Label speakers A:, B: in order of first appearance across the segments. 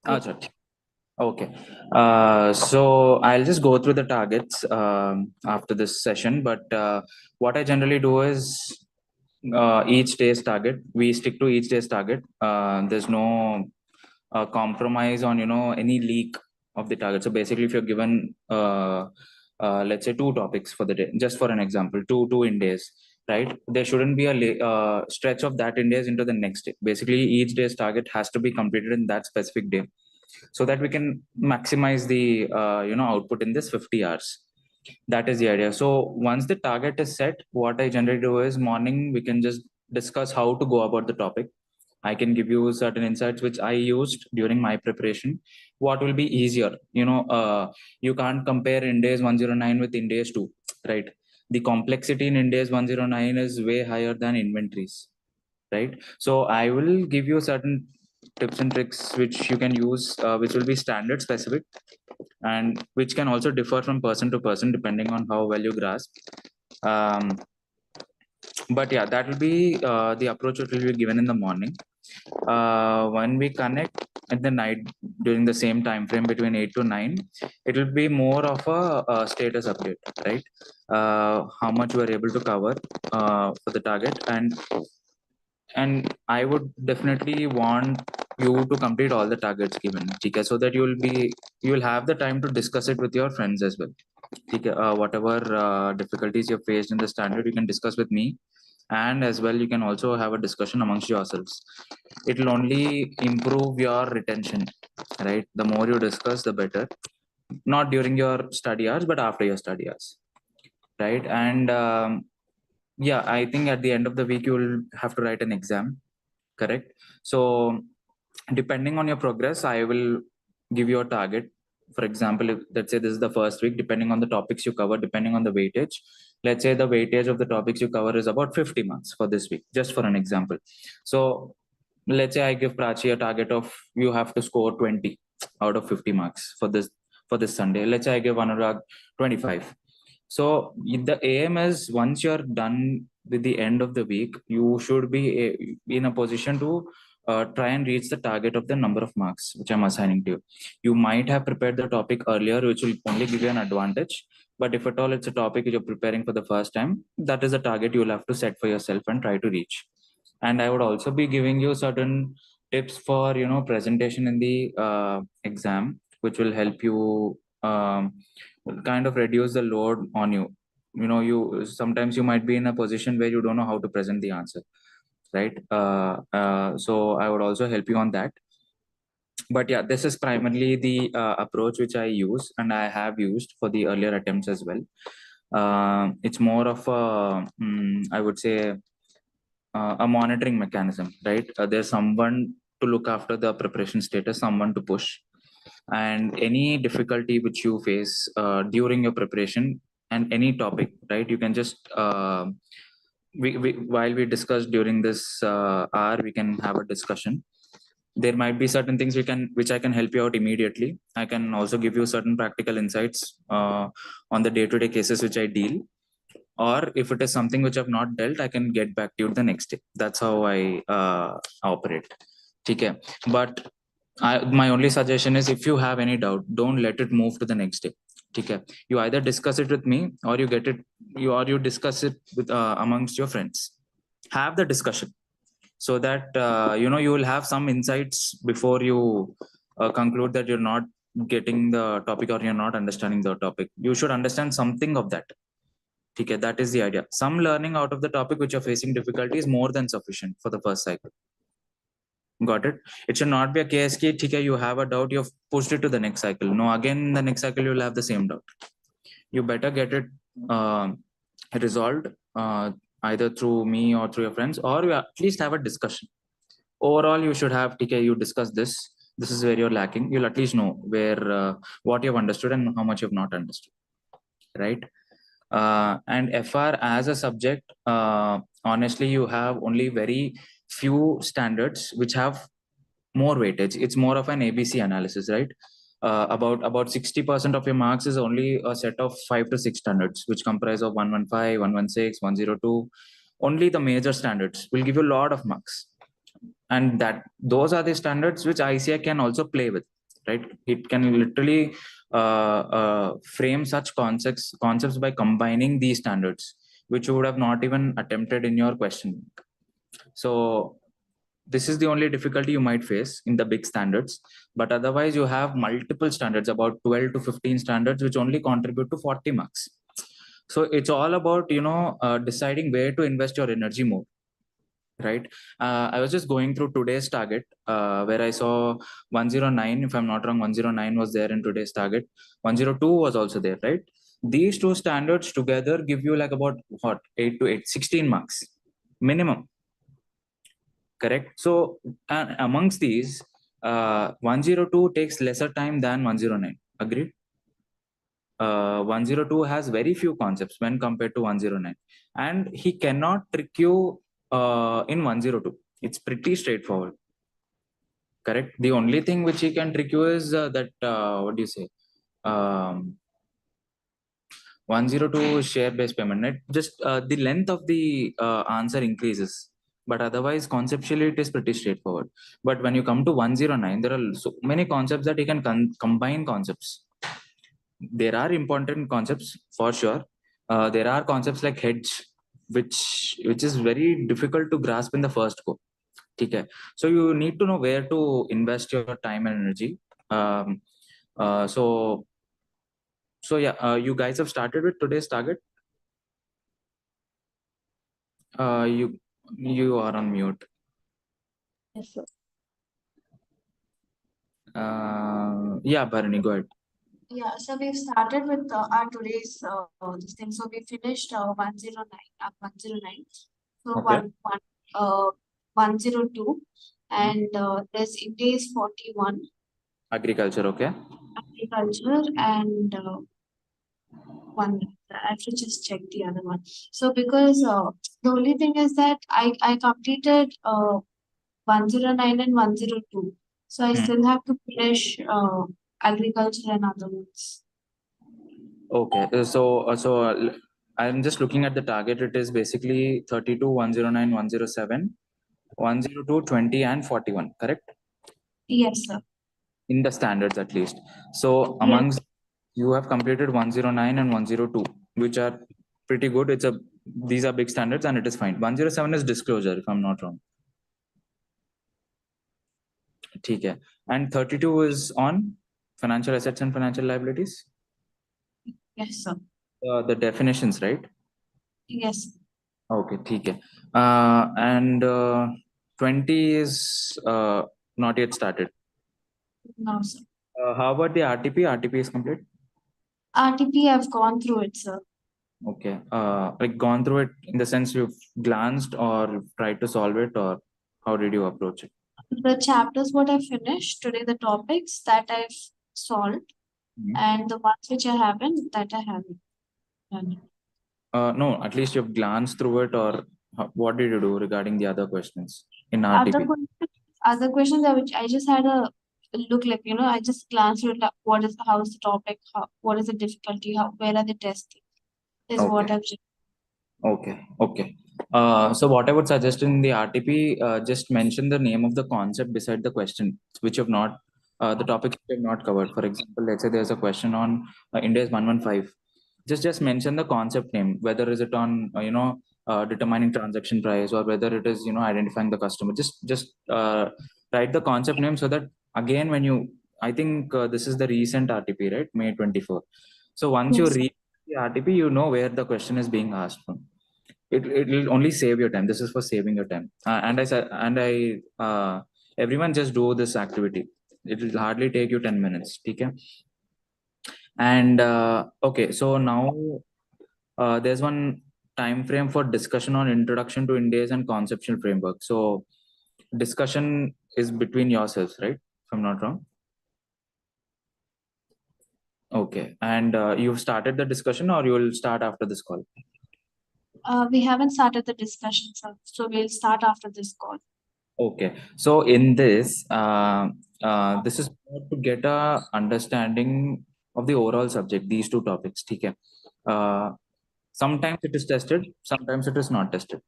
A: Acha. Okay. So I'll just go through the targets after this session. But what I generally do is each day's target. We stick to each day's target. There's no compromise on any leak of the target. So basically, if you're given let's say two topics for the day, just for an example, two in days, right? There shouldn't be a stretch of that in days into the next day. Basically, each day's target has to be completed in that specific day so that we can maximize the output in this 50 hours. That is the idea. So once the target is set, what I generally do is morning we can just discuss how to go about the topic. I can give you certain insights which I used during my preparation. What will be easier? You can't compare India's 109 with India's 2, right? The complexity in India's 109 is way higher than inventories, right? So I will give you certain tips and tricks which you can use, which will be standard specific and which can also differ from person to person depending on how well you grasp. Um, but yeah, that will be the approach that will be given in the morning. When we connect at the night during the same time frame between 8 to 9, it will be more of a status update, right? How much you are able to cover for the target, and I would definitely want you to complete all the targets given, okay, so that you will have the time to discuss it with your friends as well. Okay, whatever difficulties you've faced in the standard, you can discuss with me, and as well you can also have a discussion amongst yourselves. It will only improve your retention, right? The more you discuss, the better. Not during your study hours, but after your study hours, right? And yeah, I think at the end of the week you will have to write an exam, correct? So depending on your progress, I will give you a target. For example, if, let's say this is the first week, depending on the topics you cover, depending on the weightage, let's say the weightage of the topics you cover is about 50 marks for this week, just for an example. So let's say I give Prachi a target of you have to score 20 out of 50 marks for this Sunday. Let's say I give Anurag 25. So the aim is once you're done with the end of the week, you should be in a position to try and reach the target of the number of marks which I'm assigning to you. You might have prepared the topic earlier, which will only give you an advantage. But if at all it's a topic you're preparing for the first time, that is a target you'll have to set for yourself and try to reach. And I would also be giving you certain tips for presentation in the exam, which will help you kind of reduce the load on you. You sometimes you might be in a position where you don't know how to present the answer, right? So I would also help you on that. But yeah, this is primarily the approach which I use and I have used for the earlier attempts as well. It's more of a I would say a monitoring mechanism, right? There's someone to look after the preparation status, someone to push, and any difficulty which you face during your preparation and any topic, right? You can just while we discuss during this hour, we can have a discussion. There might be certain things which I can help you out immediately. I can also give you certain practical insights on the day-to-day cases which I deal, or if it is something which I've not dealt, I can get back to you the next day. That's how I operate. Okay. But my only suggestion is if you have any doubt, don't let it move to the next day. Okay. You either discuss it with me or you discuss it with amongst your friends. Have the discussion so that you will have some insights before you conclude that you're not getting the topic or you're not understanding the topic. You should understand something of that. Okay, that is the idea. Some learning out of the topic which you're facing difficulty is more than sufficient for the first cycle. Got it? It should not be a case ki, okay, you have a doubt, you've pushed it to the next cycle. No, again, the next cycle you'll have the same doubt. You better get it resolved either through me or through your friends, or you at least have a discussion. Overall, you should have, okay, you discuss this. This is where you're lacking. You'll at least know where what you've understood and how much you've not understood, right? And FR as a subject, honestly, you have only very few standards which have more weightage. It's more of an ABC analysis, right? About 60% of your marks is only a set of 5 to 6 standards, which comprise of 115, 116, 102. Only the major standards will give you a lot of marks. and that those are the standards which ICI can also play with, right? It can literally frame such concepts by combining these standards, which you would have not even attempted in your question. So this is the only difficulty you might face in the big standards, but otherwise you have multiple standards, about 12 to 15 standards, which only contribute to 40 marks. So it's all about deciding where to invest your energy more, right? I was just going through today's target, where I saw 109, if I'm not wrong, 109 was there in today's target. 102 was also there, right? These two standards together give you like about what, 8 to 8, 16 marks minimum, correct? So amongst these, 102 takes lesser time than 109. Agreed? 102 has very few concepts when compared to 109, and he cannot trick you in 102. It's pretty straightforward, correct? The only thing which he can trick you is that what do you say, 102 share based payment, right? Just the length of the answer increases, but otherwise conceptually it is pretty straightforward. But when you come to 109, there are so many concepts that he can combine concepts. There are important concepts for sure. There are concepts like hedge, which is very difficult to grasp in the first go. Okay, so you need to know where to invest your time and energy. Um, so yeah, you guys have started with today's target. You are on mute.
B: Yes, sir.
A: Yeah, Bharani, go ahead.
B: Yeah, so we've started with our today's this thing. So we finished 109. So
A: Okay.
B: 102, and there's India is 41,
A: Agriculture, okay.
B: agriculture, and one minute. I have to just check the other one. So because the only thing is that I completed 109 and 102. So I
A: Hmm.
B: still have to finish agriculture and other ones.
A: Okay. I'm just looking at the target. It is basically 32, 109, 107, 102, 20, and 41, correct?
B: Yes, sir.
A: In the standards at least. So
B: Yes.
A: amongst, you have completed 109 and 102, which are pretty good. These are big standards and it is fine. 107 is disclosure, if I'm not wrong. Okay. And 32 is on financial assets and financial liabilities.
B: Yes, sir.
A: The definitions, right?
B: Yes.
A: Okay, okay. And 20 is not yet started.
B: No, sir.
A: How about the RTP? RTP is complete.
B: RTP, I've gone through it, sir.
A: Okay. Like gone through it in the sense you've glanced or tried to solve it, or how did you approach it?
B: The chapters what I finished today, the topics that I've solved,
A: Mhm.
B: and the ones which I haven't, that I haven't done.
A: No, at least you've glanced through it, or what did you do regarding the other questions in
B: Other
A: RTP?
B: questions, other questions which I just had a look like, I just glanced through it, like, how is the topic, what is the difficulty, where are the tests, is what
A: Okay.
B: I've just.
A: Okay. So what I would suggest in the RTP, just mention the name of the concept beside the question, which you've not, the topics you have not covered. For example, let's say there's a question on India's 115. Just mention the concept name, whether is it on determining transaction price, or whether it is identifying the customer. Just write the concept name, so that again when you, I think this is the recent RTP, right? May 24. So once you
B: Yes,
A: read the RTP, you know where the question is being asked from. It will only save your time. This is for saving your time. And I said, and I everyone just do this activity. It will hardly take you 10 minutes. Okay. And okay, so now there's one time frame for discussion on introduction to India's and conceptual framework. So discussion is between yourselves, right? If I'm not wrong. Okay. And you've started the discussion, or you will start after this call?
B: we haven't started the discussion, sir. So we'll start after this call.
A: Okay. So in this, this is more to get a understanding of the overall subject, these two topics. Okay. Uh, Sometimes it is tested, sometimes it is not tested.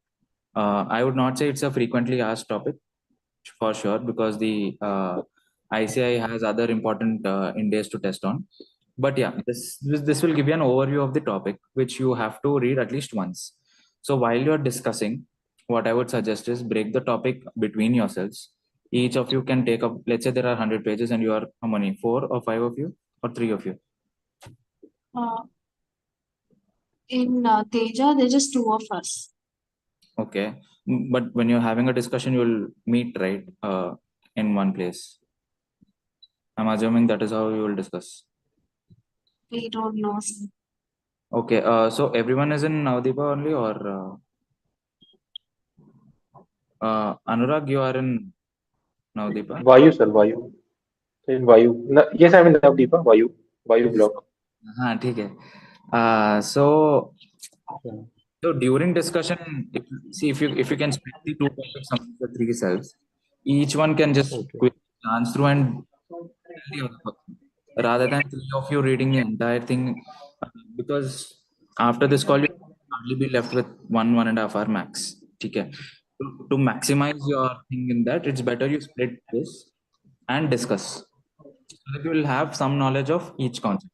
A: I would not say it's a frequently asked topic. for sure, because the ICI has other important Indies to test on. But yeah, this will give you an overview of the topic, which you have to read at least once. So while you're discussing, what I would suggest is break the topic between yourselves. Each of you can take up, let's say there are 100 pages and you are how many? Four or five of you or three of you?
B: Uh, in Teja, there's just two of us.
A: Okay. But when you're having a discussion, you'll meet, right? In one place. I'm assuming that is how you will discuss.
B: We don't know.
A: Okay. So everyone is in Navdeepa only, or Anurag, you are in Navdeepa?
C: Vayu, sir, Vayu. In Vayu. Yes, I'm in Navdeepa, Vayu. Vayu block.
A: हाँ ठीक है. So
C: Yeah.
A: during discussion, see if you can split the two topics among the three cells, each one can just
C: Okay.
A: quickly glance through and tell the other person, rather than three of you reading the entire thing, because after this call you hardly be left with 1.5 hour max. Okay. To maximize your thing in that, it's better you split this and discuss, so that you will have some knowledge of each concept.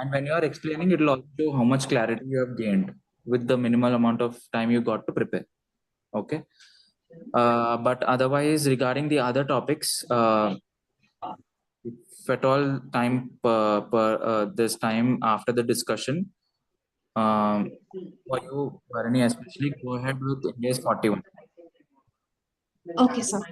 A: And when you are explaining, it will also show how much clarity you have gained with the minimal amount of time you got to prepare. Okay. But otherwise, regarding the other topics, if at all time this time after the discussion, for you, Bharani, especially, go ahead with India's 41.
B: Okay, sir.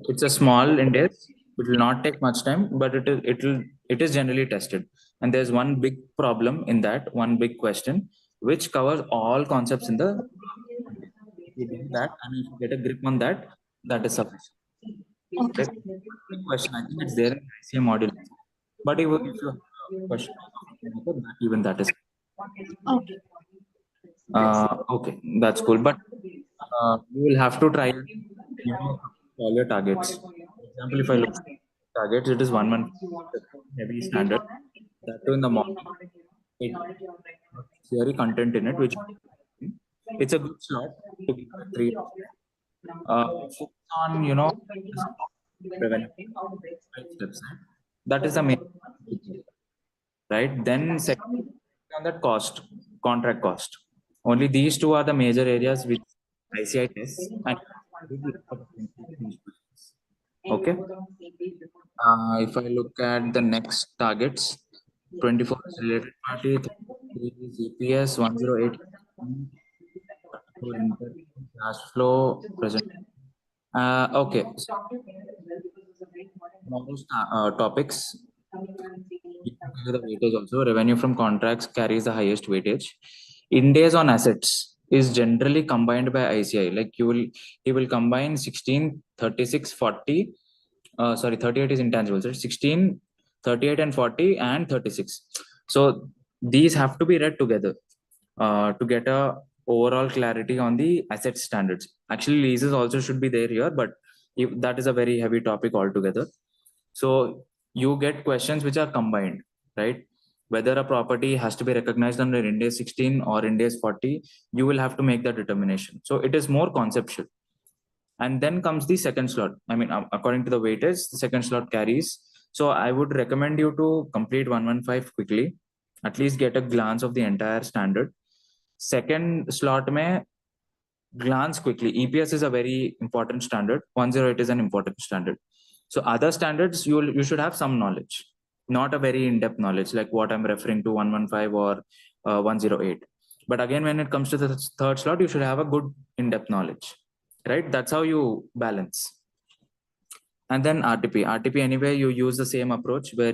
A: It's a small index. It will not take much time, but it is generally tested. And there's one big problem in that, one big question, which covers all concepts in the index. If you do that and if you get a grip on that, that is sufficient.
B: Okay,
A: Okay. Big question. I think it's there in ICA module. But if you have a question of that, even that is
B: okay,
A: okay. That's cool. But you will have to try, all your targets. For example, if I look at targets, it is 1 month heavy standard. That too in the morning. It theory content in it, which it's a good slot to give the 3 hours. Focus on the stock revenue, 5 steps. Right? That is the main thing, right? Then second on that cost, contract cost. Only these two are the major areas which ICI tests and good lot of attention to these questions. Okay. If I look at the next targets, 24 is related party, 33 is EPS, 108 income, cash flow, present. Okay, so tomorrow's topics, you can tell you the weightage also. Revenue from contracts carries the highest weightage. In days on assets is generally combined by ICI. Like he will combine 16, 36, 40. Sorry, 38 is intangibles, right? 16, 38 and 40 and 36. So these have to be read together to get a overall clarity on the asset standards. Actually, leases also should be there here, but that is a very heavy topic altogether. So you get questions which are combined, right? Whether a property has to be recognized under Ind-AS 16 or Ind-AS 40, you will have to make that determination. So it is more conceptual. And then comes the second slot. I mean, according to the weightage, the second slot carries. So I would recommend you to complete 115 quickly, at least get a glance of the entire standard. Second slot may glance quickly. EPS is a very important standard. 108 is an important standard. So other standards, you should have some knowledge, not a very in-depth knowledge like what I'm referring to, 115 or 108. But again, when it comes to the third slot, you should have a good in-depth knowledge, right? That's how you balance. And then RTP anyway, you use the same approach where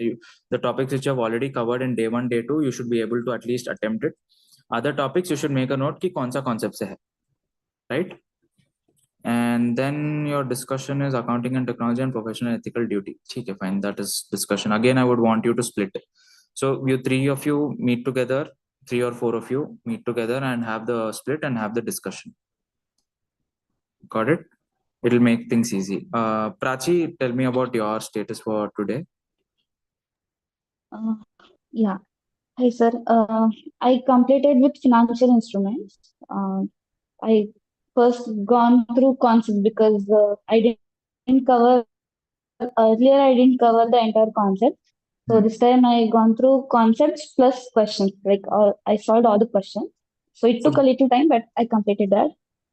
A: the topics which you have already covered in day one, day two, you should be able to at least attempt it. Other topics, you should make a note ki kaun sa concept se hai, right? And then your discussion is accounting and technology and professional ethical duty. Okay, fine. That is discussion. Again, I would want you to split it. So you three of you meet together, 3 or 4 of you meet together and have the split and have the discussion. Got it? It'll make things easy. Prachi, tell me about your status for today.
D: Uh, yeah. Hi, sir. I completed with financial instruments. I first gone through concepts because I didn't cover earlier. I didn't cover the entire concept. So this time I gone through concepts plus questions. Like I solved all the questions. So it
A: So
D: took a little time, but I completed that.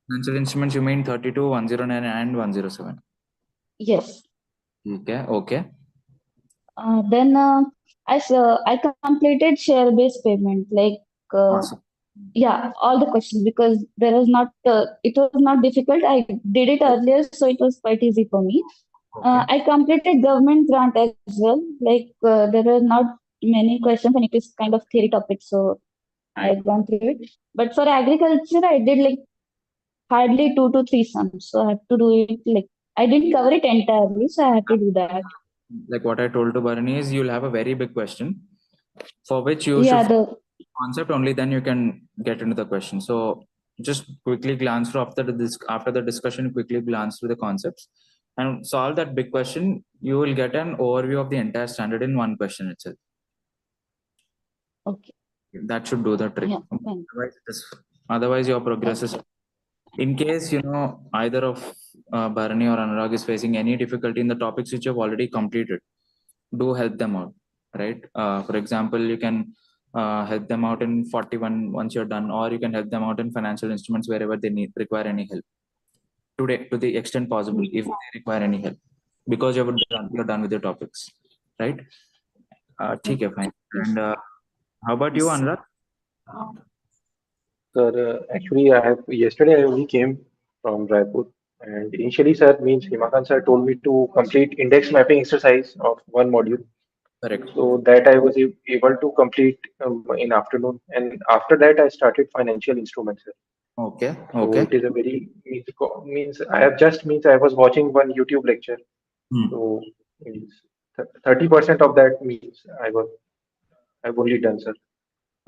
A: financial instruments, you mean 32, 109, and 107.
D: Yes.
A: Okay, okay.
D: Then I completed share-based payment. Like
A: Awesome.
D: yeah, all the questions because there was not it was not difficult. I did it earlier, so it was quite easy for me.
A: Okay.
D: I completed government grant as well. Like there were not many questions, and it is kind of theory topic, so I've gone through it. But for agriculture, I did like hardly 2 to 3 sums, so I have to do it like I didn't cover it entirely, so I had to do that.
A: Like what I told to Barney is you'll have a very big question for which you should
D: Yeah, the
A: concept only, then you can get into the question. So just quickly glance through after the discussion, quickly glance through the concepts and solve that big question. You will get an overview of the entire standard in one question itself.
D: okay.
A: That should do the trick.
D: Yeah, fine.
A: Otherwise your progress is. In case either of Bharani or Anurag is facing any difficulty in the topics which you have already completed, do help them out, right? For example, you can help them out in 41 once you're done, or you can help them out in financial instruments wherever they require any help today, to the extent possible, if they require any help, because you're done with your topics, right? Okay, fine.
D: Yes.
A: And how about you, Anurag?
C: Sir, actually, yesterday I only came from Raipur, and initially, sir, means Himakan sir told me to complete index mapping exercise of one module.
A: Correct.
C: So that I was able to complete in afternoon, and after that I started financial instruments, sir.
A: Okay,
C: So
A: okay.
C: it is a very means I have just means I was watching one YouTube lecture.
A: Hmm.
C: So means 30% of that means I've only done, sir.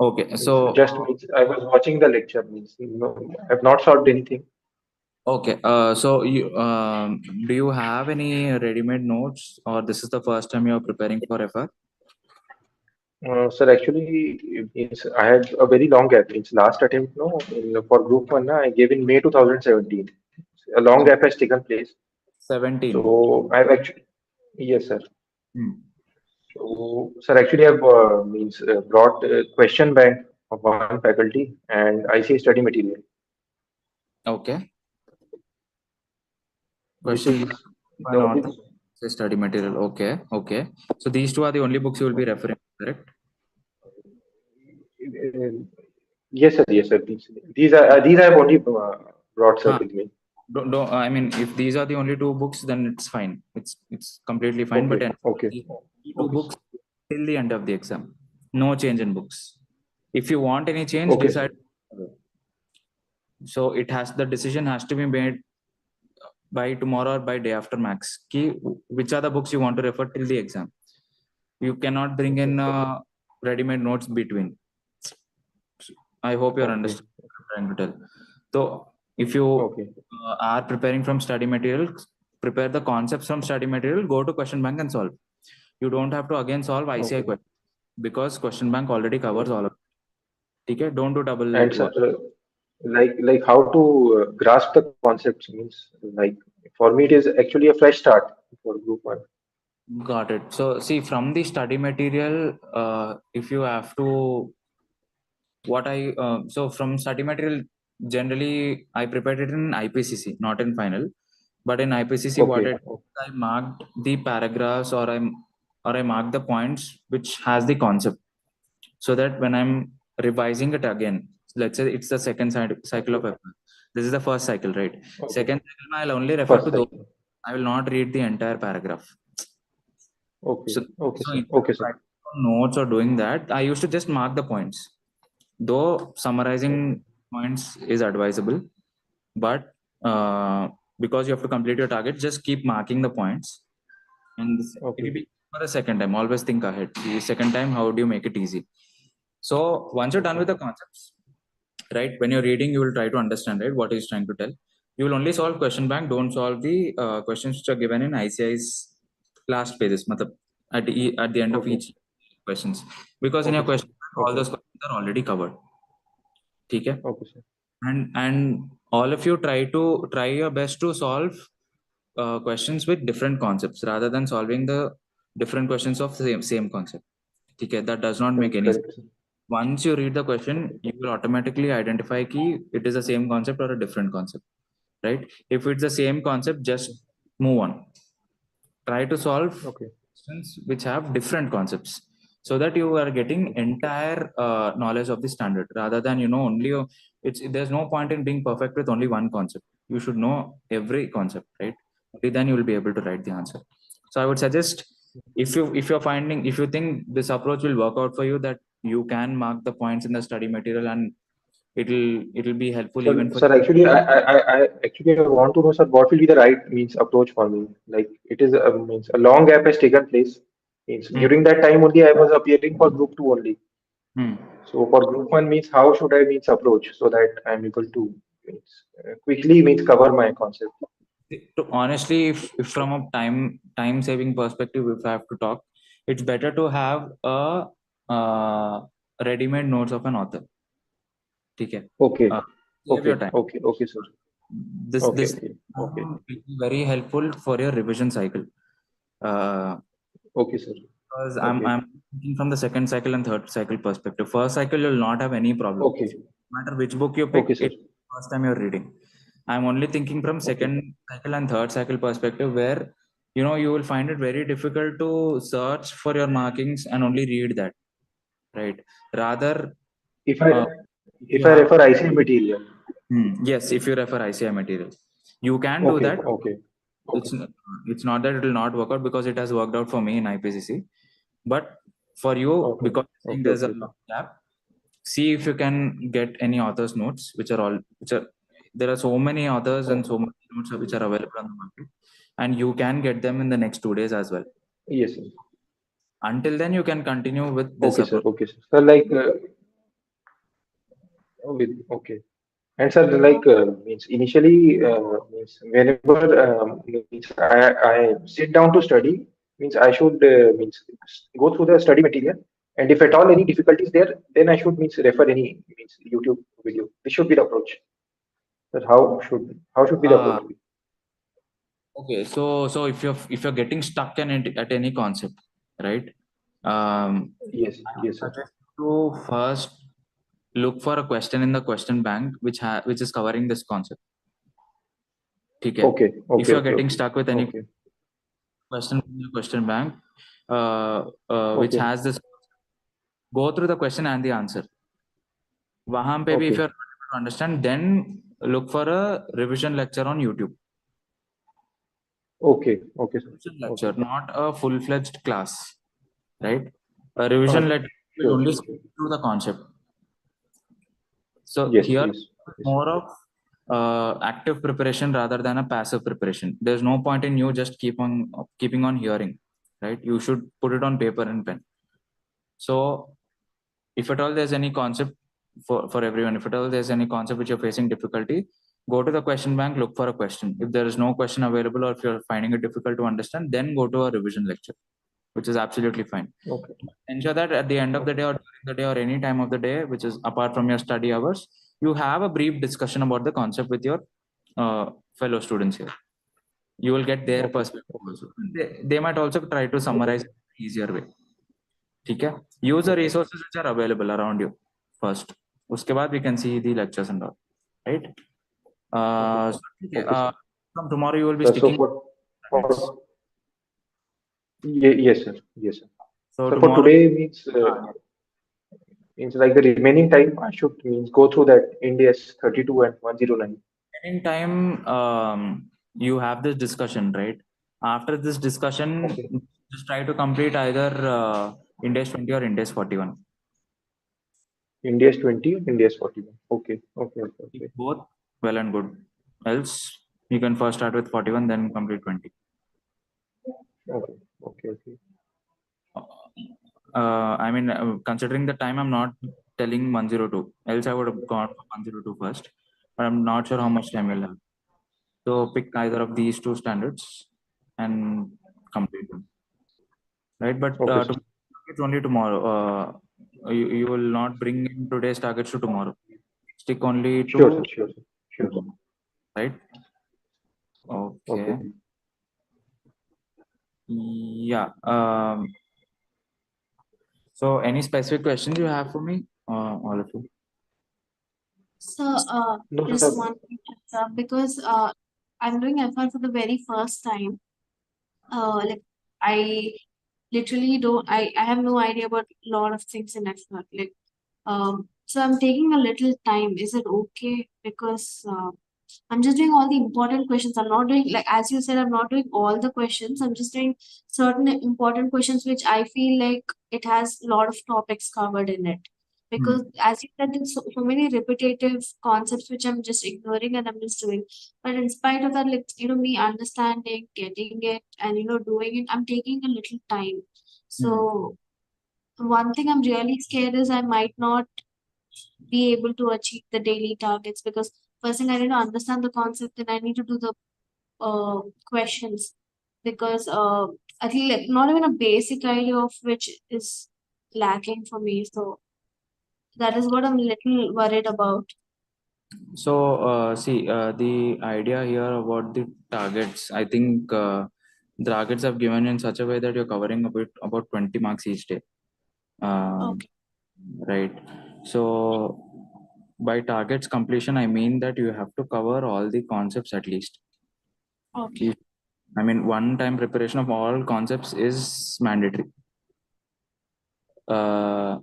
A: Okay,
C: Means
A: so
C: just means I was watching the lecture. Means no, I've not solved anything.
A: okay, so do you have any ready-made notes, or this is the first time you are preparing for FR?
C: Sir, actually, means I had a very long gap. Means last attempt, no, for group one, I gave in May 2017. A long
A: Okay,
C: gap has taken place.
A: 17.
C: So I've actually, yes, sir.
A: Hmm.
C: So, sir, actually, I've means brought a question bank of one faculty and ICA study material.
A: Okay,
C: This
A: question
C: is
A: by
C: the
A: an
C: only.
A: author, say study material. Okay, okay. So these two are the only books you will be referring, correct?
C: Yes, sir. Yes, sir. These I have only brought, sir,
A: Huh.
C: with me.
A: Don't, I mean, if these are the only two books, then it's fine. It's completely fine. But
C: Okay. Okay.
A: these two
C: Okay.
A: books till the end of the exam. No change in books. If you want any change,
C: Okay, sir.
A: decide. So it has the decision has to be made by tomorrow or by day after max. Key, which are the books you want to refer till the exam? You cannot bring
C: Okay.
A: in ready-made notes between. I hope you're
C: Okay.
A: understanding what I'm trying to tell. So if you
C: Okay.
A: are preparing from study material, prepare the concepts from study material, go to question bank and solve. You don't have to again solve ICI
C: Okay.
A: question because question bank already covers all of it. Okay? Don't do double
C: And sir,
A: work.
C: like how to grasp the concepts means like for me it is actually a fresh start for group one.
A: Got it. So see, from the study material, if you have to, so from study material, generally I prepared it in IPCC, not in final. But in IPCC, what
C: Okay.
A: I marked the paragraphs, or I marked the points which has the concept, so that when I'm revising it again, let's say it's the second cycle
C: Okay.
A: of FR. This is the first cycle, right?
C: Okay.
A: Second cycle, I'll only refer
C: First
A: to those.
C: cycle.
A: I will not read the entire paragraph.
C: Okay.
A: So,
C: Okay,
A: so
C: sir.
A: instead
C: Okay,
A: of
C: sir.
A: writing down notes or doing that, I used to just mark the points. Though
C: Okay.
A: summarizing points is advisable, but because you have to complete your target, just keep marking the points, and it will
C: Okay.
A: be for the second time. Always think ahead. The second time, how do you make it easy? So once you're done
C: Okay.
A: with the concepts, right? When you're reading, you will try to understand, right, what he's trying to tell. You will only solve question bank. Don't solve the questions which are given in ICI's last pages. matlab, at the end of
C: Okay.
A: each questions, because in your
C: Okay, sir.
A: question, all
C: Okay.
A: those questions are already covered. Okay.
C: Okay, sir.
A: and all of you try your best to solve questions with different concepts rather than solving the different questions of same concept. Okay, that does not make any sense.
C: Correct, sir.
A: Once you read the question, you will automatically identify key it is the same concept or a different concept, right? If it's the same concept, just move on. Try to solve
C: Okay.
A: questions which have different concepts so that you are getting entire knowledge of the standard rather than only it's there's no point in being perfect with only one concept. You should know every concept, right? Only then you will be able to write the answer. So I would suggest, if you think this approach will work out for you, that you can mark the points in the study material, and it'll be helpful
C: Sir,
A: even for
C: sir, actually, I want to know, sir, what will be the right means approach for me? Like, it is means a long gap has taken place. Means
A: Hmm.
C: during that time only I was appearing for group two only.
A: Hmm.
C: So for group one means how should I means approach so that I'm able to means quickly means cover my concept.
A: Honestly, if from a time saving perspective, if I have to talk, it's better to have a ready-made notes of an author. Okay.
C: Okay,
A: Save your
C: okay,
A: time.
C: okay, okay, sir. Okay,
A: This
C: okay, okay,
A: will be very helpful for your revision cycle. Uh,
C: okay, sir.
A: because
C: Okay,
A: I'm thinking from the second cycle and third cycle perspective. First cycle, you'll not have any problem.
C: okay,
A: No matter which book you
C: okay,
A: pick,
C: sir.
A: it's the first time you're reading. I'm only thinking from
C: Okay,
A: second cycle and third cycle perspective, where you will find it very difficult to search for your markings and only read that, right? Rather,
C: if I
A: uh, if
C: if
A: you
C: I
A: have
C: refer IC material.
A: yes, if you refer ICI material, you can do
C: Okay,
A: that.
C: okay, okay,
A: It's n- it's not that it will not work out, because it has worked out for me in IPCC. But for you,
C: okay,
A: because I think
C: okay,
A: there's a
C: okay, sir.
A: long gap, see if you can get any author's notes, which are there are so many authors and
C: Oh,
A: so many notes which are available on the market, and you can get them in the next 2 days as well.
C: yes, sir.
A: Until then, you can continue with this approach.
C: Okay, sir. Sir, like, with okay. And sir, like, means initially, means whenever means I sit down to study, means I should means go through the study material, and if at all any difficulties there, then I should means refer any means YouTube video. This should be the approach. Sir, how should be the
A: Uh,
C: approach be?
A: okay, so if you're getting stuck at any concept, right?
C: Yes,
A: I would
C: yes, sir.
A: suggest to first look for a question in the question bank which is covering this concept. Okay.
C: Okay,
A: If
C: okay,
A: you're
C: okay,
A: getting
C: okay,
A: stuck with any
C: okay,
A: question from the question bank, which
C: okay,
A: has this, go through the question and the answer. वहां पे भी if
C: okay,
A: you're not able to understand, then look for a revision lecture on YouTube.
C: okay, okay, sir.
A: Revision lecture,
C: Okay,
A: not a full-fledged class, right? A revision
C: okay,
A: lecture will
C: sure,
A: only
C: sure,
A: speak
C: sure.
A: through the concept. So
C: Yes,
A: here,
C: yes, yes, sir.
A: more of active preparation rather than a passive preparation. There's no point in you just keeping on hearing, right? You should put it on paper and pen. So if at all there's any concept for everyone, if at all there's any concept which you're facing difficulty, go to the question bank, look for a question. If there is no question available, or if you're finding it difficult to understand, then go to a revision lecture, which is absolutely fine.
C: Okay,
A: Ensure that at the end of the
C: okay,
A: day or during the day or any time of the day, which is apart from your study hours, you have a brief discussion about the concept with your fellow students here. You will get their
C: okay,
A: perspective
C: okay,
A: also. They might also try to
C: okay,
A: summarize in an easier way. ठीक है? Use the
C: okay,
A: resources which are available around you first. उसके बाद we can see the lectures and all, right?
C: okay,
A: So, ठीक है.
C: okay, sir.
A: From tomorrow you will be
C: Sir, so
A: sticking minutes.
C: for yes, sir, yes, sir.
A: So
C: So for
A: tomorrow,
C: today means like the remaining time I should means go through that India's 32 and 109.
A: in time, you have this discussion, right? After this discussion,
C: Okay,
A: just try to complete either Index 20 or Index 41.
C: India's 20 and India's 41. Okay, okay, okay,
A: If
C: okay,
A: both, well and good. Else, you can first start with 41, then complete 20.
C: okay, okay, okay,
A: I mean, considering the time, I'm not telling 102. Else, I would have gone for 102 first. But I'm not sure how much time you'll have. So pick either of these two standards and complete them. Right? But
C: okay, sir.
A: it's only tomorrow. You will not bring in today's targets to tomorrow. stick only to
C: Sure, sir. Sure, sir. Sure, sir.
A: right. Okay.
C: Okay.
A: Yeah. So any specific questions you have for me, all of you?
B: So,
C: No,
B: just
C: sir.
B: one thing, because I'm doing FR for the very first time. Like I literally don't. I have no idea about a lot of things in FR. Like, so I'm taking a little time. Is it okay? Because I'm just doing all the important questions. I'm not doing, like as you said, I'm not doing all the questions. I'm just doing certain important questions which I feel like it has a lot of topics covered in it. Because as you said, there's so many repetitive concepts which I'm just ignoring and I'm just doing. But in spite of that, like me understanding, getting it, and doing it, I'm taking a little time. So one thing I'm really scared is I might not be able to achieve the daily targets, because first thing I need to understand the concept, and I need to do the questions, because I think like not even a basic idea of which is lacking for me. So that is what I'm a little worried about.
A: So, see, the idea here about the targets, I think the targets have given in such a way that you're covering a bit about 20 marks each day.
B: Okay.
A: Right. So, by targets completion, I mean that you have to cover all the concepts at least.
B: Okay.
A: I mean, one time preparation of all concepts is mandatory. Uh,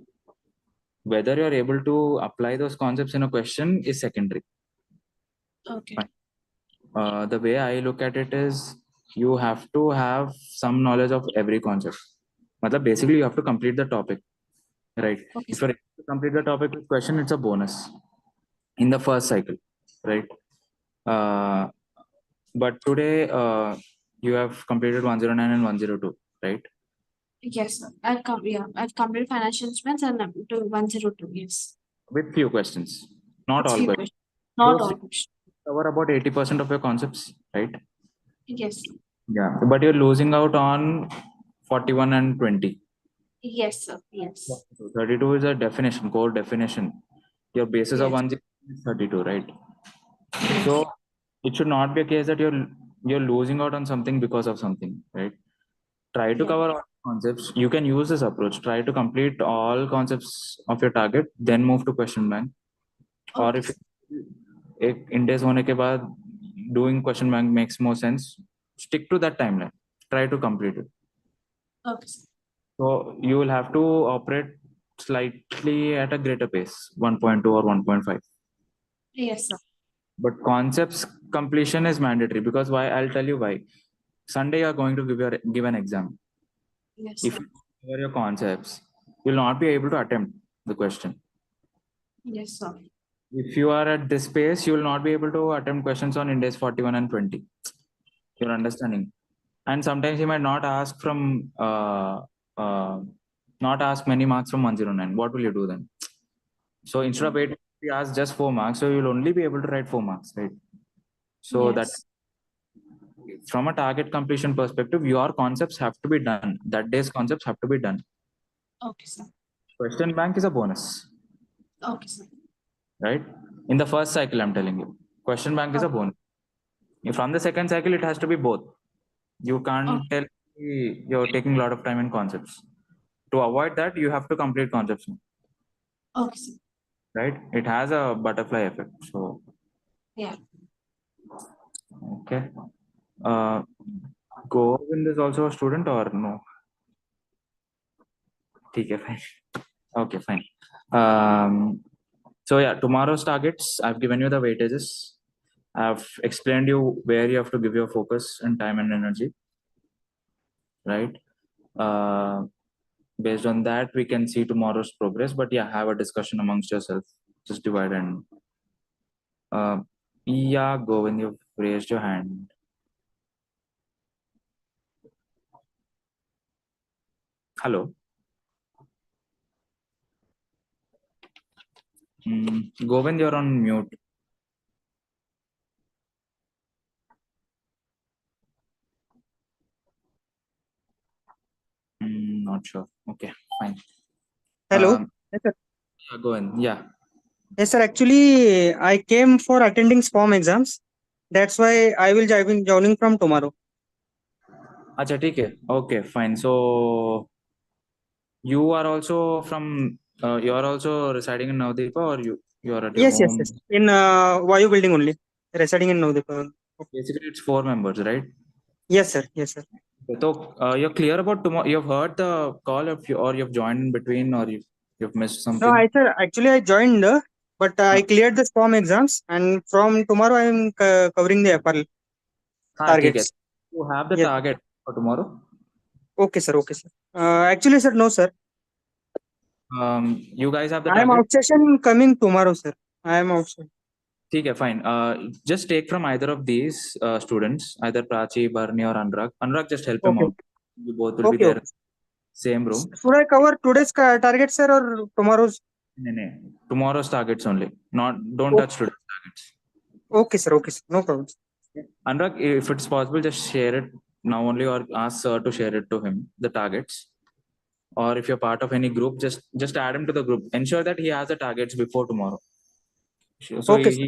A: whether you're able to apply those concepts in a question is secondary.
B: Okay.
A: The way I look at it is you have to have some knowledge of every concept. Matlab, basically, you have to complete the topic, right?
B: Okay.
A: If you're able to complete the topic with question, it's a bonus in the first cycle, right? Uh, but today, you have completed 109 and 102, right?
B: Yes, sir. I've completed financial instruments and I'm to 102. Yes.
A: With few questions, not
B: It's
A: all
B: few
A: questions.
B: questions. Not
A: Those
B: all questions.
A: cover about 80% of your concepts, right?
B: Yes.
A: Yeah, but you're losing out on 41 and 20.
B: Yes, sir. Yes.
A: 32 is a definition, core definition. Your basis of
B: Yes.
A: 1 is 32, right?
B: Yes.
A: So it should not be a case that you're losing out on something because of something, right? Try to
B: Yeah.
A: cover all concepts. You can use this approach. Try to complete all concepts of your target, then move to question bank. Or
B: Okay.
A: if एक index होने के बाद doing question bank makes more sense, stick to that timeline. Try to complete it.
B: Okay, sir.
A: So you will have to operate slightly at a greater pace, 1.2 or 1.5.
B: Yes, sir.
A: But concepts completion is mandatory, because why? I'll tell you why. Sunday you are going to give an exam.
B: Yes,
A: If
B: sir.
A: you cover your concepts, you'll not be able to attempt the question.
B: Yes, sir.
A: If you are at this pace, you will not be able to attempt questions on index 41 and 20. You're understanding. And sometimes he might not ask from uh, not ask many marks from 109. What will you do then? So instead of 8, he asks just 4 marks, so you'll only be able to write 4 marks, right? So that
B: Yes.
A: from a target completion perspective, your concepts have to be done. That day's concepts have to be done.
B: Okay, sir.
A: Question bank is a bonus,
B: Okay, sir.
A: right? In the first cycle, I'm telling you, question bank is a
B: Okay.
A: bonus. From the second cycle, it has to be both. You can't
B: Okay.
A: tell me you're taking a lot of time in concepts. To avoid that, you have to complete concepts,
B: Okay, sir.
A: right? It has a butterfly effect. So,
B: Yeah.
A: okay. Govind is also a student or no? Okay, fine. Okay, fine. So yeah, tomorrow's targets, I've given you the weightages. I've explained you where you have to give your focus and time and energy, right? Uh, based on that, we can see tomorrow's progress. But yeah, have a discussion amongst yourself. Just divide and yeah, Govind, you've raised your hand. Hello. Govind, you're on mute. Not sure. Okay, fine.
E: Hello.
A: Um,
E: Yes, sir.
A: yeah, Govind. Yeah.
E: Yes, sir. Actually, I came for attending SPOM exams. That's why I will joining from tomorrow.
A: अच्छा ठीक है. Okay, fine. So you are also from you are also residing in Navdeepa, or you are at your
E: Yes, yes,
A: home?
E: yes. In Vayu building only, residing in Navdeep.
A: Basically, it's 4 members, right?
E: Yes, sir. Yes, sir.
A: So you're clear about tomorrow. You've heard the call, or you've joined in between, or you've missed
E: No,
A: something.
E: sir. Actually, I joined, but I cleared the SPOM exams, and from tomorrow I am covering the FR
A: हाँ ठीक है.
E: targets.
A: You have the
E: Yes.
A: target for tomorrow.
E: Okay, sir. Okay, sir. Actually, sir, no, sir.
A: You guys have the
E: I am
A: target.
E: out session coming tomorrow, sir. I am outside.
A: ठीक है, fine. Just take from either of these students, either Prachi, Barni, or Anurag. Anurag, just help him
E: Okay.
A: out. You both will be
E: Okay.
A: there in
E: Okay.
A: the same room.
E: Should I cover today's target, sir, or tomorrow's?
A: No. Tomorrow's targets only. Don't
E: Okay.
A: touch today's targets.
E: Okay, sir. Okay, sir. No problem.
A: Anurag, if it's possible, just share it now only, or ask sir to share it to him, the targets. Or if you're part of any group, just add him to the group. Ensure that he has the targets before tomorrow. So
E: Okay, sir.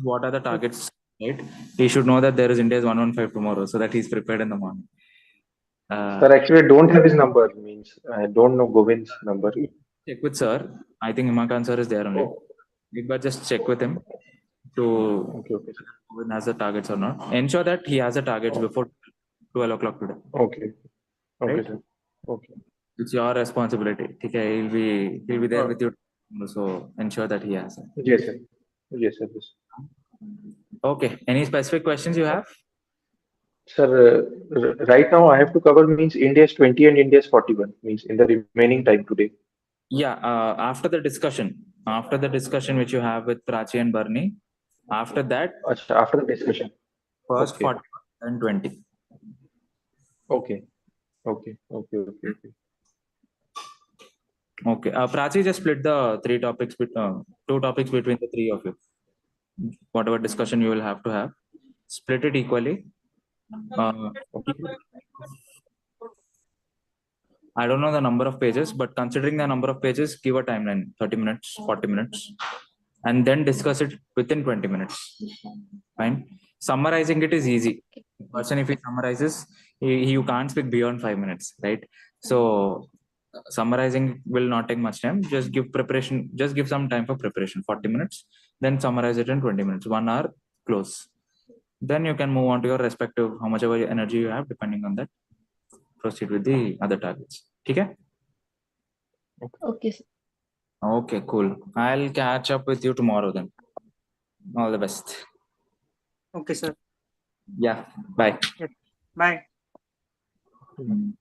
A: what are the targets, right? He should know that there is India's 115 tomorrow, so that he's prepared in the morning.
C: Sir, actually, I don't have his number. Means I don't know Govind's number.
A: Check with sir. I think Himakan sir is there only.
C: Oh,
A: But just check with him to
C: okay, okay, sir.
A: who has the targets or not. Ensure that he has the targets before 12 o'clock today.
C: Okay, okay,
A: Right?
C: sir. Okay.
A: It's your responsibility. Okay, he'll be there with you. So ensure that he has it.
C: Yes, sir. Yes, sir. Yes.
A: Okay. Any specific questions you have?
C: Sir, right now I have to cover means India's 20 and India's 41 means in the remaining time today.
A: Yeah. After the discussion which you have with Prachi and Barney, after that,
C: Achha, after the discussion.
A: first
C: Okay.
A: 40 and 20.
C: Okay. Okay. Okay. Okay. Okay.
A: Okay. Prachi, just split the two topics between the three of you. Whatever discussion you will have to have, split it equally. Keep it- I don't know the number of pages, but considering the number of pages, give a timeline 30 minutes, 40 minutes, and then discuss it within 20 minutes. Fine. Summarizing it is easy. The person, if he summarizes, you can't speak beyond 5 minutes, right? So summarizing will not take much time. Just give some time for preparation, 40 minutes, then summarize it in 20 minutes, 1 hour, close. Then you can move on to your respective, how much ever energy you have, depending on that. Proceed with the other targets. Okay?
D: Okay, sir.
A: Okay, cool. I'll catch up with you tomorrow then. All the best.
E: Okay, sir.
A: Yeah, bye.
E: Yes. Bye.
A: Mm.